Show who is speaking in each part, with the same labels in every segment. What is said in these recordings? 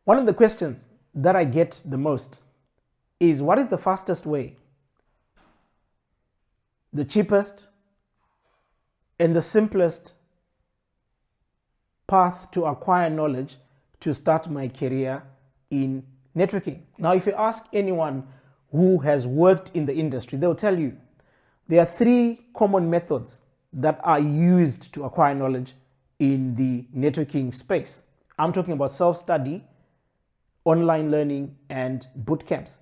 Speaker 1: One of the questions that I get the most is, what is the fastest way, the cheapest, and the simplest path to acquire knowledge to start my career in networking? Now, if you ask anyone who has worked in the industry, they'll tell you there are three common methods that are used to acquire knowledge in the networking space. I'm talking about self-study, online learning, and bootcamps.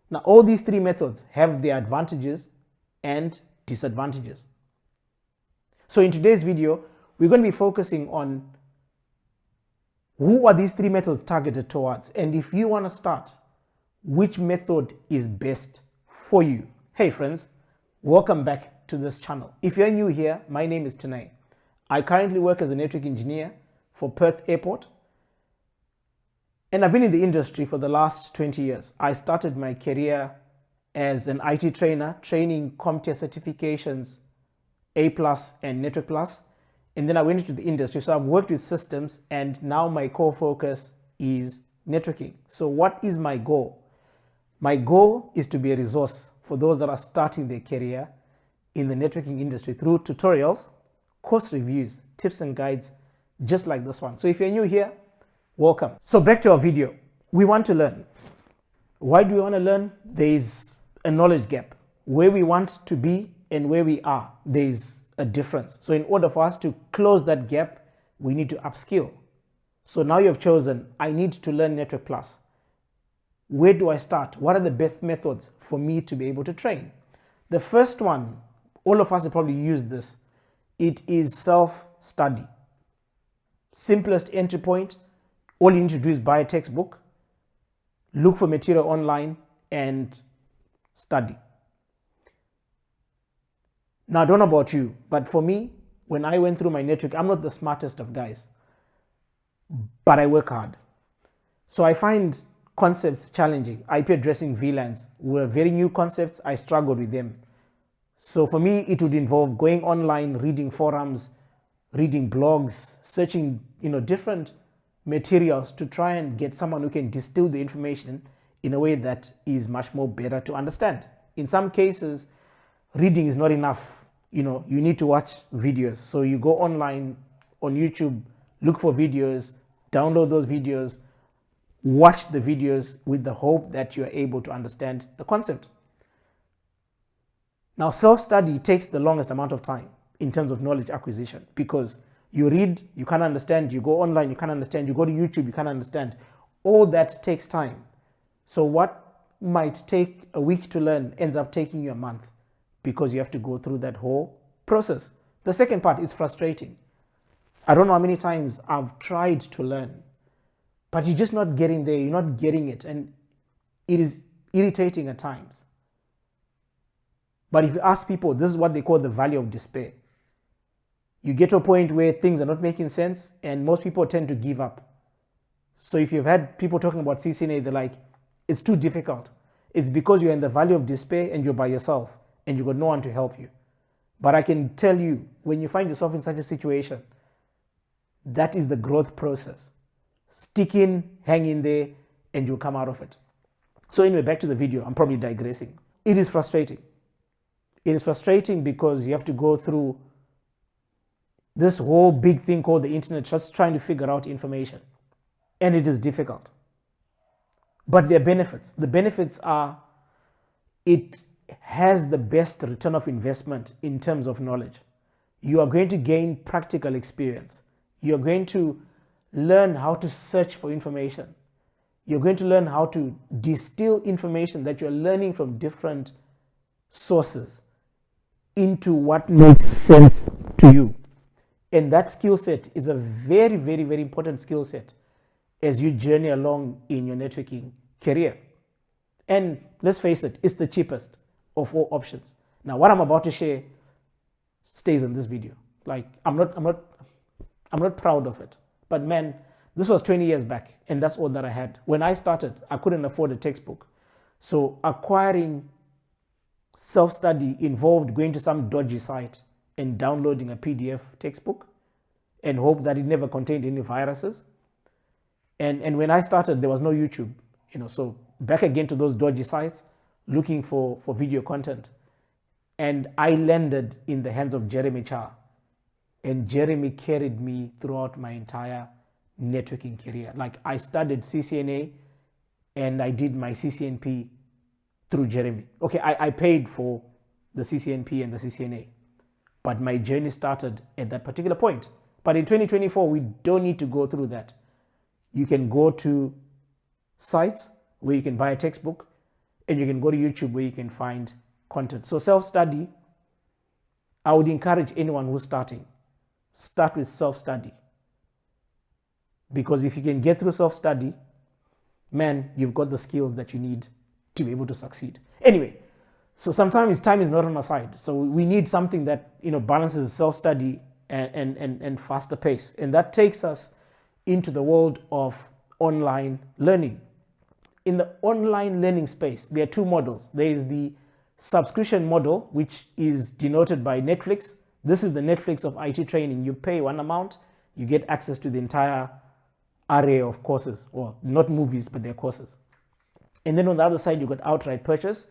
Speaker 1: Now, all these three methods have their advantages and disadvantages. So in today's video, we're going to be focusing on who are these three methods targeted towards, and if you want to start, which method is best for you. Hey friends, welcome back to this channel. If you're new here, my name is Tinei. I currently work as a network engineer for Perth Airport, and I've been in the industry for the last 20 years. I started my career as an IT trainer, training CompTIA certifications, A+ and Network+, and then I went into the industry. So I've worked with systems, and now my core focus is networking. So what is my goal? My goal is to be a resource for those that are starting their career in the networking industry through tutorials, course reviews, tips and guides, just like this one. So if you're new here, welcome. So back to our video. We want to learn. Why do we want to learn? There is a knowledge gap. Where we want to be and where we are, there is a difference. So in order for us to close that gap, we need to upskill. So now you've chosen, I need to learn Network Plus. Where do I start? What are the best methods for me to be able to train? The first one, all of us have probably used this. It is self-study. Simplest entry point. All you need to do is buy a textbook, look for material online, and study. Now, I don't know about you, but for me, when I went through my network, I'm not the smartest of guys, but I work hard. So I find concepts challenging. IP addressing VLANs were very new concepts. I struggled with them. So for me, it would involve going online, reading forums, reading blogs, searching, different materials to try and get someone who can distill the information in a way that is much more better to understand. In some cases, reading is not enough. You need to watch videos. So you go online on YouTube, look for videos, download those videos, watch the videos with the hope that you are able to understand the concept. Now, self-study takes the longest amount of time in terms of knowledge acquisition, because you read, you can't understand, you go online, you can't understand, you go to YouTube, you can't understand. All that takes time. So what might take a week to learn ends up taking you a month, because you have to go through that whole process. The second part is frustrating. I don't know how many times I've tried to learn, but you're just not getting there, you're not getting it, and it is irritating at times. But if you ask people, this is what they call the valley of despair. You get to a point where things are not making sense, and most people tend to give up. So if you've had people talking about CCNA, they're like, it's too difficult. It's because you're in the valley of despair and you're by yourself and you've got no one to help you. But I can tell you, when you find yourself in such a situation, that is the growth process. Stick in, hang in there, and you'll come out of it. So anyway, back to the video. I'm probably digressing. It is frustrating. It is frustrating because you have to go through this whole big thing called the internet, just trying to figure out information. And it is difficult. But there are benefits. The benefits are, it has the best return of investment in terms of knowledge. You are going to gain practical experience. You're going to learn how to search for information. You're going to learn how to distill information that you're learning from different sources into what makes sense to you. And that skill set is a very, very, very important skill set as you journey along in your networking career. And let's face it, it's the cheapest of all options. Now, what I'm about to share stays in this video. Like, I'm not proud of it. But man, this was 20 years back, and that's all that I had. When I started, I couldn't afford a textbook. So acquiring self-study involved going to some dodgy site and downloading a PDF textbook and hope that it never contained any viruses. And when I started, there was no YouTube, so back again to those dodgy sites, looking for video content. And I landed in the hands of Jeremy Cha. And Jeremy carried me throughout my entire networking career. Like, I studied CCNA and I did my CCNP through Jeremy. Okay, I paid for the CCNP and the CCNA, but my journey started at that particular point. But in 2024, we don't need to go through that. You can go to sites where you can buy a textbook, and you can go to YouTube where you can find content. So self-study, I would encourage anyone who's starting, start with self-study. Because if you can get through self-study, man, you've got the skills that you need to be able to succeed. Anyway, so sometimes time is not on our side. So we need something that, balances self-study and faster pace. And that takes us into the world of online learning. In the online learning space, there are two models. There is the subscription model, which is denoted by Netflix. This is the Netflix of IT training. You pay one amount, you get access to the entire array of courses, or not movies, but they're courses. And then on the other side, you got outright purchase,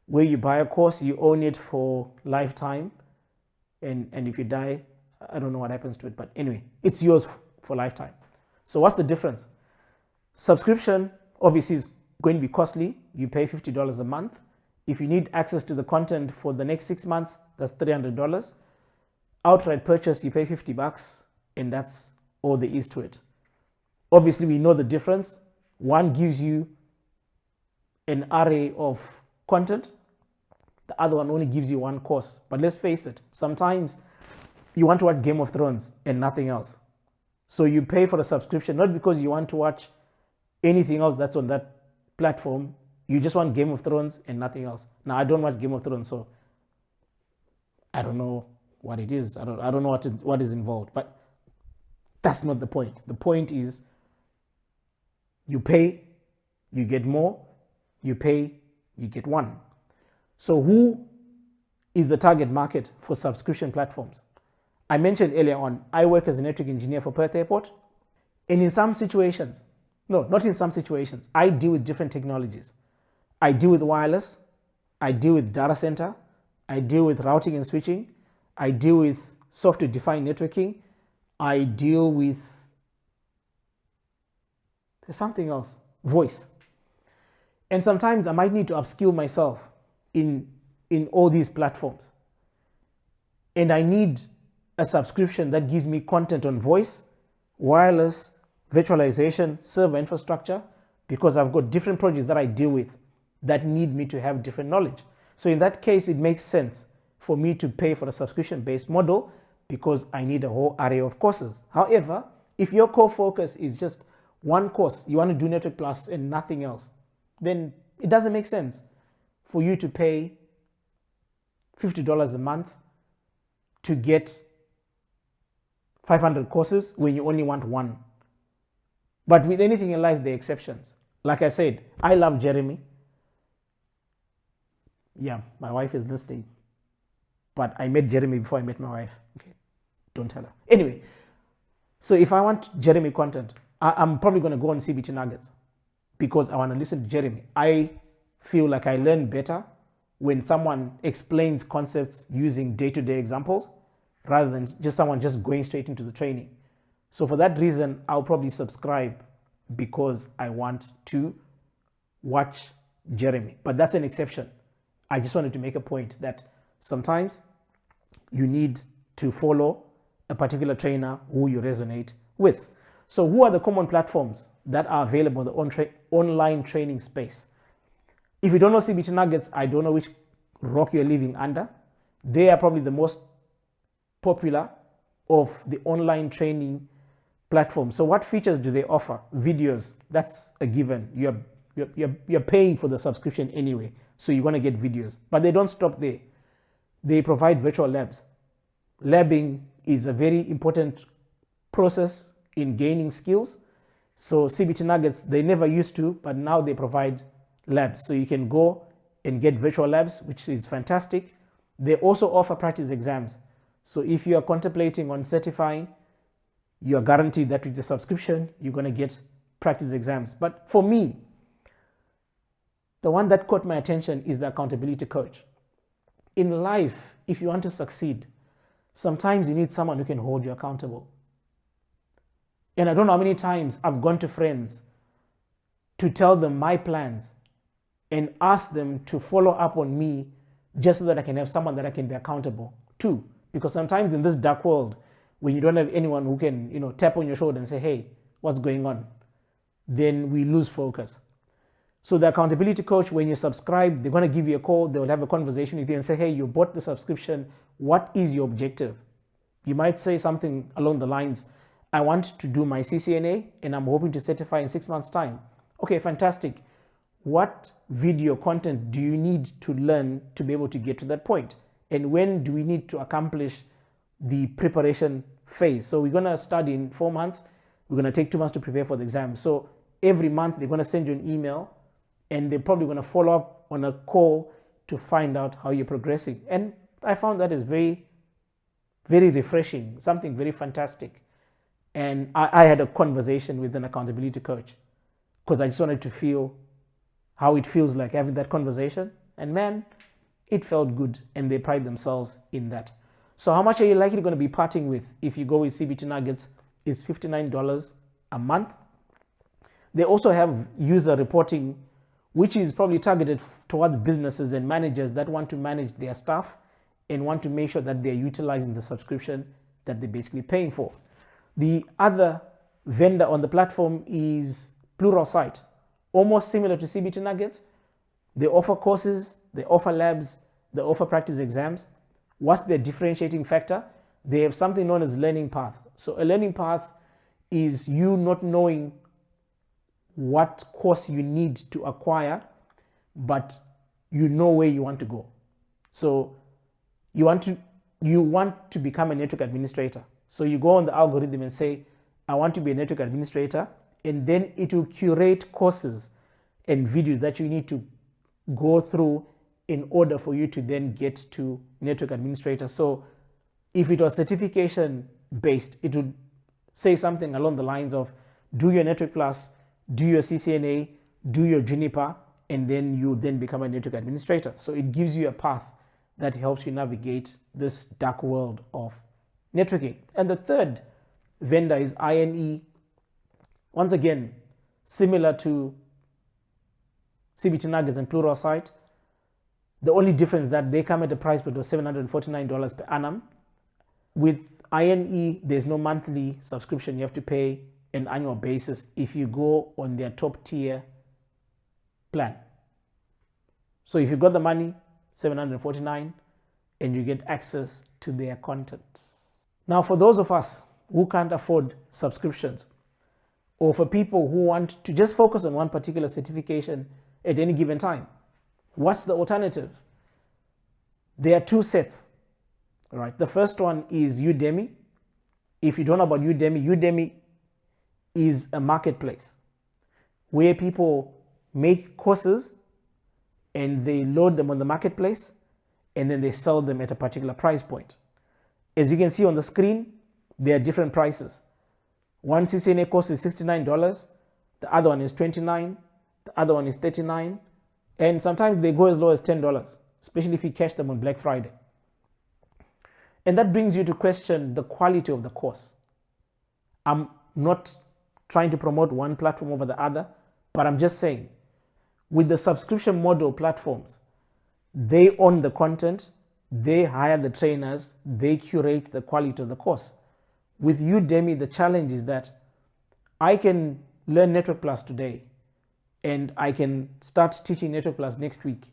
Speaker 1: where you buy a course, you own it for lifetime. And if you die, I don't know what happens to it, but anyway, it's yours for lifetime. So what's the difference? Subscription obviously is going to be costly. You pay $50 a month. If you need access to the content for the next 6 months, that's $300. Outright purchase, you pay $50, and that's all there is to it. Obviously, we know the difference. One gives you an array of content. The other one only gives you one course. But let's face it, sometimes you want to watch Game of Thrones and nothing else. So you pay for a subscription, not because you want to watch anything else that's on that platform. You just want Game of Thrones and nothing else. Now, I don't watch Game of Thrones, so I don't know what it is. I don't know what is involved. But that's not the point. The point is, you pay, you get more. You pay, you get one. So who is the target market for subscription platforms? I mentioned earlier on, I work as a network engineer for Perth Airport. And in some situations, no, not in some situations, I deal with different technologies. I deal with wireless. I deal with data center. I deal with routing and switching. I deal with software-defined networking. I deal with, there's something else, voice. And sometimes I might need to upskill myself in all these platforms. And I need a subscription that gives me content on voice, wireless, virtualization, server infrastructure, because I've got different projects that I deal with that need me to have different knowledge. So in that case, it makes sense for me to pay for a subscription-based model because I need a whole array of courses. However, if your core focus is just one course, you want to do Network Plus and nothing else, then it doesn't make sense for you to pay $50 a month to get 500 courses when you only want one. But with anything in life, there are exceptions. Like I said, I love Jeremy. Yeah, my wife is listening. But I met Jeremy before I met my wife. Okay, don't tell her. Anyway, so if I want Jeremy content, I'm probably going to go on CBT Nuggets because I want to listen to Jeremy. I feel like I learn better when someone explains concepts using day-to-day examples rather than just someone just going straight into the training. So for that reason, I'll probably subscribe because I want to watch Jeremy. But that's an exception. I just wanted to make a point that sometimes you need to follow a particular trainer who you resonate with. So who are the common platforms that are available in the online training space? If you don't know CBT Nuggets, I don't know which rock you're living under. They are probably the most popular of the online training platforms. So what features do they offer? Videos, that's a given. You're paying for the subscription anyway, so you're going to get videos. But they don't stop there. They provide virtual labs. Labbing is a very important process in gaining skills. So CBT Nuggets, they never used to, but now they provide labs. So you can go and get virtual labs, which is fantastic. They also offer practice exams. So if you are contemplating on certifying, you are guaranteed that with the subscription, you're going to get practice exams. But for me, the one that caught my attention is the accountability coach. In life, if you want to succeed, sometimes you need someone who can hold you accountable. And I don't know how many times I've gone to friends to tell them my plans and ask them to follow up on me just so that I can have someone that I can be accountable to. Because sometimes in this dark world, when you don't have anyone who can, tap on your shoulder and say, hey, what's going on? Then we lose focus. So the accountability coach, when you subscribe, they're going to give you a call. They will have a conversation with you and say, hey, you bought the subscription. What is your objective? You might say something along the lines, I want to do my CCNA and I'm hoping to certify in 6 months' time. Okay, fantastic. What video content do you need to learn to be able to get to that point? And when do we need to accomplish the preparation phase? So we're going to study in 4 months. We're going to take 2 months to prepare for the exam. So every month they're going to send you an email and they're probably going to follow up on a call to find out how you're progressing. And I found that is very, very refreshing, something very fantastic. And I had a conversation with an accountability coach because I just wanted to feel how it feels like having that conversation. And man, it felt good, and they pride themselves in that. So how much are you likely going to be parting with if you go with CBT Nuggets? It's $59 a month. They also have user reporting, which is probably targeted towards businesses and managers that want to manage their staff and want to make sure that they're utilizing the subscription that they're basically paying for. The other vendor on the platform is Pluralsight, almost similar to CBT Nuggets. They offer courses, they offer labs, they offer practice exams. What's their differentiating factor? They have something known as learning path. So a learning path is you not knowing what course you need to acquire, but you know where you want to go. So you want to become a network administrator. So you go on the algorithm and say, I want to be a network administrator, and then it will curate courses and videos that you need to go through in order for you to then get to network administrator. So if it was certification based, it would say something along the lines of do your network plus, do your CCNA, do your Juniper, and then you then become a network administrator. So it gives you a path that helps you navigate this dark world of networking. And the third vendor is INE. Once again, similar to CBT Nuggets and Pluralsight. The only difference is that they come at a price point of $749 per annum. With INE, there's no monthly subscription. You have to pay an annual basis if you go on their top tier plan. So if you got the money, $749, and you get access to their content. Now, for those of us who can't afford subscriptions, or for people who want to just focus on one particular certification at any given time, what's the alternative? There are two sets. All right. The first one is Udemy. If you don't know about Udemy, Udemy is a marketplace where people make courses and they load them on the marketplace and then they sell them at a particular price point. As you can see on the screen, there are different prices. One CCNA course is $69, the other one is $29, the other one is $39, and sometimes they go as low as $10, especially if you catch them on Black Friday. And that brings you to question the quality of the course. I'm not trying to promote one platform over the other, but I'm just saying, with the subscription model platforms, they own the content, they hire the trainers, they curate the quality of the course. With Udemy, the challenge is that I can learn Network Plus today and I can start teaching Network Plus next week.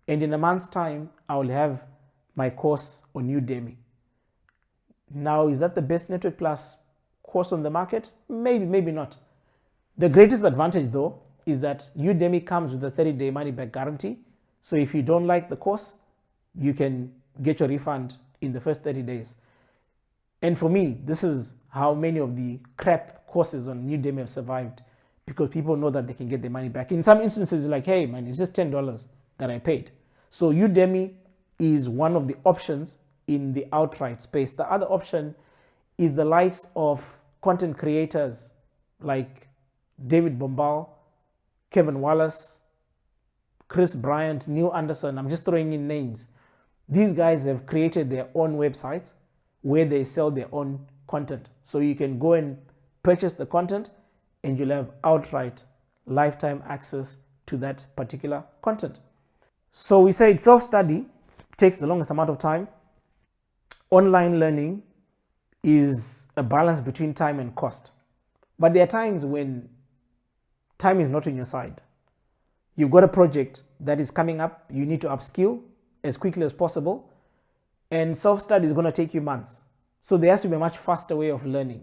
Speaker 1: And in a month's time, I will have my course on Udemy. Now, is that the best Network Plus course on the market? Maybe, maybe not. The greatest advantage, though, is that Udemy comes with a 30-day money-back guarantee. So if you don't like the course, you can get your refund in the first 30 days. And for me, this is how many of the crap courses on Udemy have survived, because people know that they can get their money back. In some instances, it's like, hey, man, it's just $10 that I paid. So Udemy is one of the options in the outright space. The other option is the likes of content creators like David Bombal, Kevin Wallace, Chris Bryant, Neil Anderson. I'm just throwing in names. These guys have created their own websites where they sell their own content. So you can go and purchase the content and you'll have outright lifetime access to that particular content. So we said self-study takes the longest amount of time. Online learning is a balance between time and cost. But there are times when time is not on your side. You've got a project that is coming up, you need to upskill as quickly as possible, and self-study is going to take you months. So there has to be a much faster way of learning,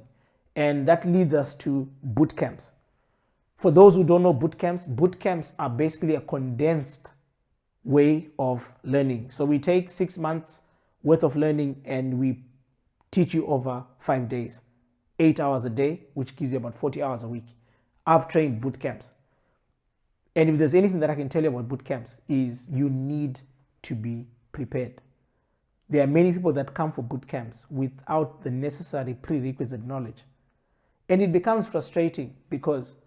Speaker 1: and that leads us to bootcamps. For those who don't know bootcamps are basically a condensed way of learning. So we take 6 months worth of learning and we teach you over 5 days, 8 hours a day, which gives you about 40 hours a week. I've trained bootcamps. And if there's anything that I can tell you about bootcamps is you need to be prepared. There are many people that come for bootcamps without the necessary prerequisite knowledge. And it becomes frustrating because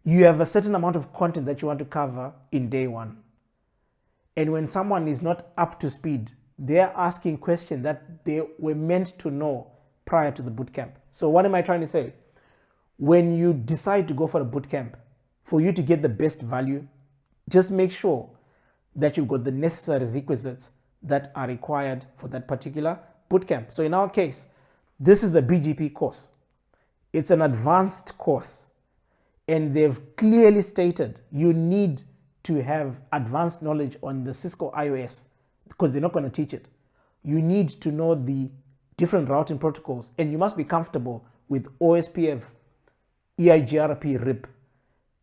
Speaker 1: you have a certain amount of content that you want to cover in day one. And when someone is not up to speed, they're asking questions that they were meant to know prior to the bootcamp. So what am I trying to say? When you decide to go for a bootcamp, for you to get the best value, just make sure that you've got the necessary requisites that are required for that particular bootcamp. So in our case, this is the BGP course. It's an advanced course, and they've clearly stated you need to have advanced knowledge on the Cisco IOS because they're not going to teach it. You need to know the different routing protocols, and you must be comfortable with OSPF, EIGRP, RIP.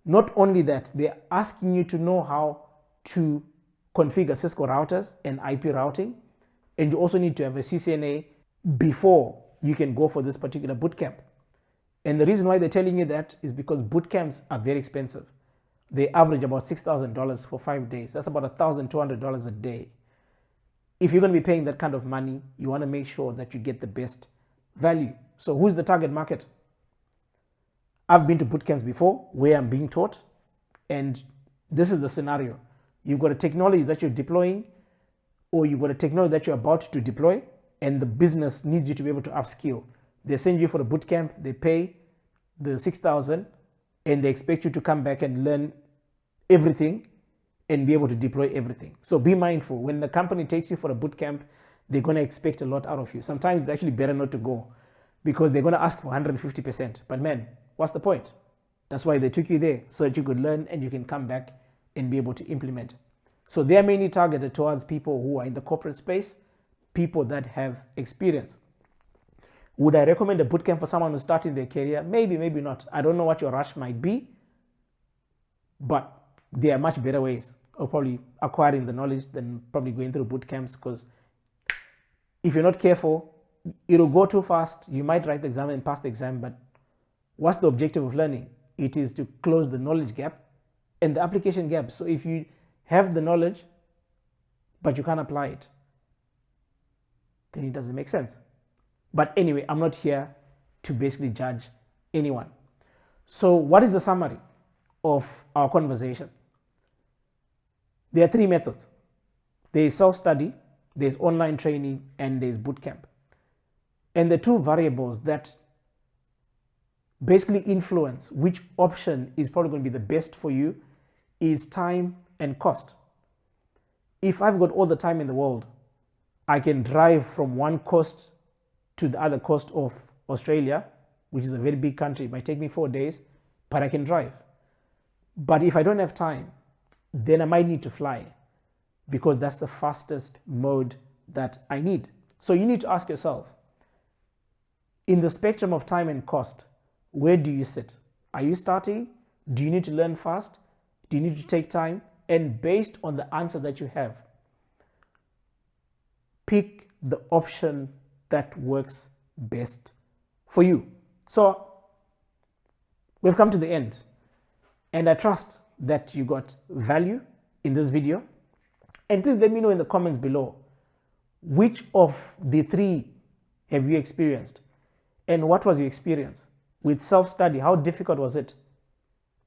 Speaker 1: Not only that, they're asking you to know how to configure Cisco routers and IP routing, and you also need to have a CCNA before you can go for this particular bootcamp. And the reason why they're telling you that is because bootcamps are very expensive. They average about $6,000 for 5 days. That's about $1,200 a day. If you're going to be paying that kind of money, you want to make sure that you get the best value. So who's the target market? I've been to bootcamps before where I'm being taught, and this is the scenario. You've got a technology that you're deploying, or you've got a technology that you're about to deploy, and the business needs you to be able to upskill. They send you for a bootcamp, they pay the $6,000, and they expect you to come back and learn everything and be able to deploy everything. So be mindful. When the company takes you for a bootcamp, they're going to expect a lot out of you. Sometimes it's actually better not to go because they're going to ask for 150%. But man, what's the point? That's why they took you there, so that you could learn and you can come back and be able to implement. So they're mainly targeted towards people who are in the corporate space, people that have experience. Would I recommend a bootcamp for someone who's starting their career? Maybe, maybe not. I don't know what your rush might be, but there are much better ways of probably acquiring the knowledge than probably going through bootcamps, because if you're not careful, it'll go too fast. You might write the exam and pass the exam, but what's the objective of learning? It is to close the knowledge gap and the application gap. So if you have the knowledge, but you can't apply it, then it doesn't make sense. But anyway, I'm not here to basically judge anyone. So what is the summary of our conversation? There are 3 methods. There is self-study, there's online training, and there's bootcamp. And the 2 variables that basically influence which option is probably going to be the best for you is time and cost. If I've got all the time in the world, I can drive from one coast to the other coast of Australia, which is a very big country. It might take me 4 days, but I can drive. But if I don't have time, then I might need to fly, because that's the fastest mode that I need. So you need to ask yourself, in the spectrum of time and cost, where do you sit? Are you starting? Do you need to learn fast? Do you need to take time? And based on the answer that you have, pick the option that works best for you. So we've come to the end, and I trust that you got value in this video. And please let me know in the comments below, which of the 3 have you experienced, and what was your experience? with self-study? How difficult was it?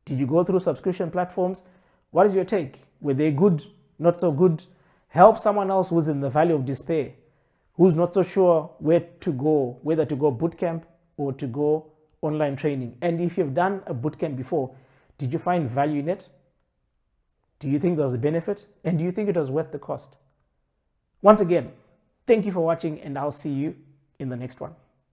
Speaker 1: Did you go through subscription platforms? What is your take? Were they good, not so good? Help someone else who's in the valley of despair, who's not so sure where to go, whether to go bootcamp or to go online training. And if you've done a bootcamp before, did you find value in it? Do you think there was a benefit? And do you think it was worth the cost? Once again, thank you for watching, and I'll see you in the next one.